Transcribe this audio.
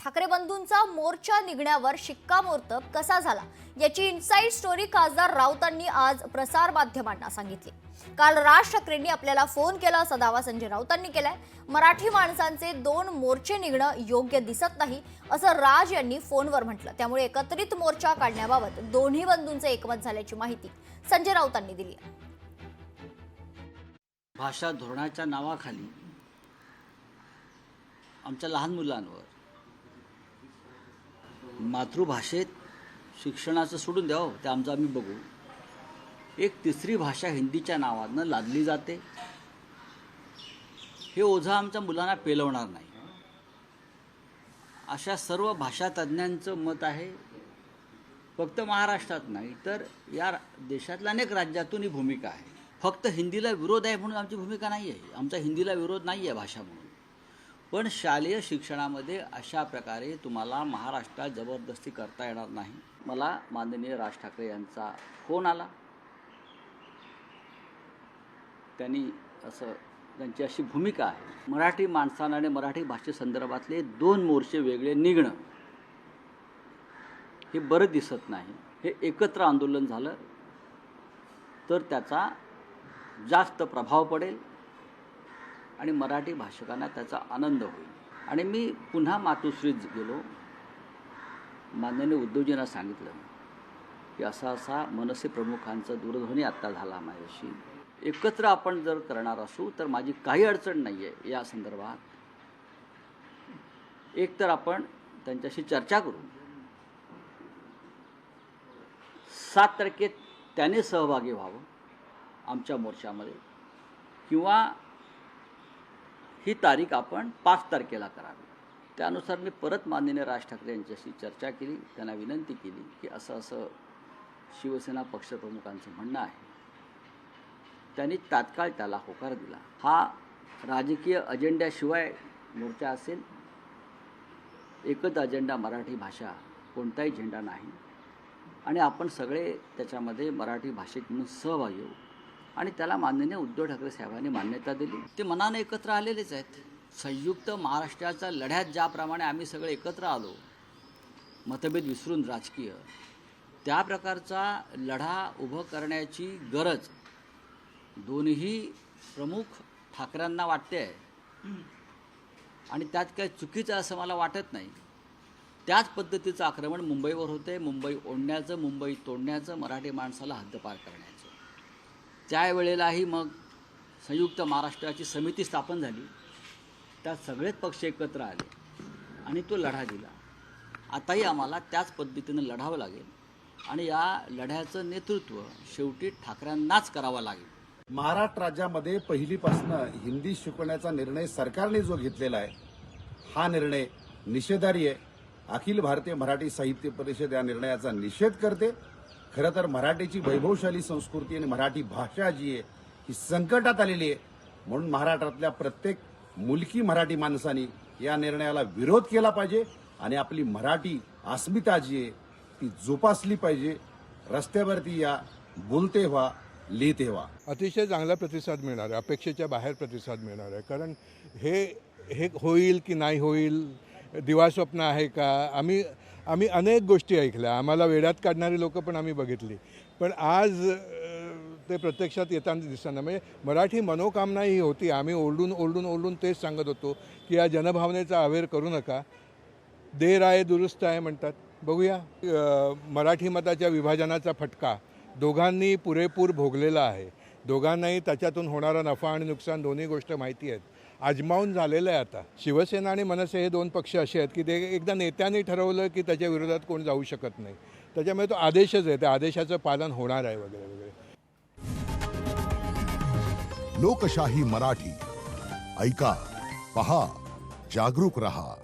ठाकरे बंधूंचा मोर्चा निघण्यावर शिक्कामोर्तब कसा झाला याची इनसाइड स्टोरी खासदार राऊतांनी आज प्रसार माध्यमांना सांगितली। काल राज ठाकरेंनी आपल्याला फोन केला असा दावा संजय राऊतांनी केलाय। मराठी माणसांचे 2 मोर्चे निघणं योग्य दिसत नाही असं राज यांनी फोनवर म्हटलं। त्यामुळे एकत्रित मोर्चा काढण्याबाबत दोन्ही बंधूंचे एकमत झाल्याची माहिती संजय राऊतांनी दिली आहे। भाषा धोरणाच्या नावाखाली आमच्या लहान मुलांवर मातृभाषेत शिक्षणाचं सोडून द्यावं ते आमचं आम्ही बघू, एक तिसरी भाषा हिंदीच्या नावानं लादली जाते। हे ओझं आमच्या मुलांना पेलवणार नाही अशा सर्व भाषा तज्ज्ञांचं मत आहे। फक्त महाराष्ट्रात नाही तर या देशातल्या अनेक राज्यातून ही भूमिका आहे। फक्त हिंदीला विरोध आहे म्हणून आमची भूमिका नाही आहे। आमचा हिंदीला विरोध नाही आहे भाषा म्हणून, पण शालेय शिक्षणामध्ये अशा प्रकारे तुम्हाला महाराष्ट्रात जबरदस्ती करता येणार नाही। मला माननीय राज ठाकरे यांचा फोन आला, त्यांनी त्यांची अशी भूमिका आहे, मराठी माणसांना आणि मराठी भाषेसंदर्भातले 2 मोर्चे वेगळे निघणं हे बरं दिसत नाही। हे एकत्र आंदोलन झालं तर त्याचा जास्त प्रभाव पडेल आणि मराठी भाषकांना त्याचा आनंद होईल। आणि मी पुन्हा मातोश्रीत गेलो, माननीय उद्धवजींना सांगितलं की असा मनसे प्रमुखांचा दूरध्वनी आत्ता झाला माझ्याशी, एकत्र आपण जर करणार असू तर माझी काही अडचण नाही आहे या संदर्भात। एक तर आपण त्यांच्याशी चर्चा करू, 7 तारखेत त्याने सहभागी व्हावं आमच्या मोर्चामध्ये, किंवा ही तारीख आपण 5 तारखेला करावी। त्यानुसार मी परत माननीय राज ठाकरे यांच्याशी चर्चा केली, त्यांना विनंती केली की असं शिवसेना पक्षप्रमुखांचं म्हणणं आहे। त्यांनी तात्काळ त्याला होकार दिला। हा राजकीय अजेंड्याशिवाय मोर्चा असेल, एकच अजेंडा मराठी भाषा, कोणताही झेंडा नाही। आणि आपण सगळे त्याच्यामध्ये मराठी भाषेत म्हणून सहभागी होऊ आणि त्याला माननीय उद्धव ठाकरे साहेबांनी मान्यता दिली। ते मनाने एकत्र आलेलेच आहेत। संयुक्त महाराष्ट्राच्या लढ्यात ज्याप्रमाणे आम्ही सगळे एकत्र आलो, मतभेद विसरून राजकीय, त्या प्रकारचा लढा उभं करण्याची गरज दोन्ही प्रमुख ठाकरेंना वाटते आहे आणि त्यात काही चुकीचं असं मला वाटत नाही। त्याच पद्धतीचं आक्रमण मुंबईवर होते, मुंबई ओढण्याचं, मुंबई तोडण्याचं, मराठी माणसाला हद्दपार करण्याचं। त्यावेळेलाही मग संयुक्त महाराष्ट्राची समिती स्थापन झाली, त्यात सगळेच पक्ष एकत्र आले आणि तो लढा दिला। आताही आम्हाला त्याच पद्धतीनं लढावं लागेल आणि या लढ्याचं नेतृत्व शेवटी ठाकरेंनाच करावं लागेल। महाराष्ट्र राज्यामध्ये पहिलीपासून हिंदी शिकवण्याचा निर्णय सरकारने जो घेतलेला आहे, हा निर्णय निषेधार्ह आहे। अखिल भारतीय मराठी साहित्य परिषद या निर्णयाचा निषेध करते। खरं तर मराठीची वैभवशाली संस्कृती आणि मराठी भाषा जी आहे ही संकटात आलेली आहे, म्हणून महाराष्ट्रातल्या प्रत्येक मुलकी मराठी माणसांनी या निर्णयाला विरोध केला पाहिजे आणि आपली मराठी अस्मिता जी आहे ती जोपासली पाहिजे। रस्त्यावरती या, बोलते व्हा, लिहिते व्हा। अतिशय चांगला प्रतिसाद मिळणार आहे, अपेक्षेच्या बाहेर प्रतिसाद मिळणार आहे। कारण हे होईल की नाही होईल, दिवास्वप्न आहे का, आम्ही अनेक गोष्टी ऐकल्या, आम्हाला वेड्यात काढणारी लोक पण आम्ही बघितली, पण आज ते प्रत्यक्षात येताना दिसताना म्हणजे मराठी मनोकामना ही होती। आम्ही ओरडून तेच सांगत होतो की या जनभावनेचा अवेर करू नका, देर आहे दुरुस्त आहे म्हणतात। बघूया, मराठी मताच्या विभाजनाचा फटका दोघांनी पुरेपूर भोगलेला आहे। दोघांनाही त्याच्यातून होणारा नफा आणि नुकसान दोन्ही गोष्ट माहिती आहेत, आजमावून झालेलं आहे। आता शिवसेना आणि मनसे हे 2 पक्ष असे आहेत की ते एकदा नेत्यांनी ठरवलं की त्याच्या विरोधात कोण जाऊ शकत नाही, त्याच्यामुळे तो आदेशच आहे, त्या आदेशाचं पालन होणार आहे वगैरे वगैरे। लोकशाही मराठी ऐका, पहा, जागरूक रहा।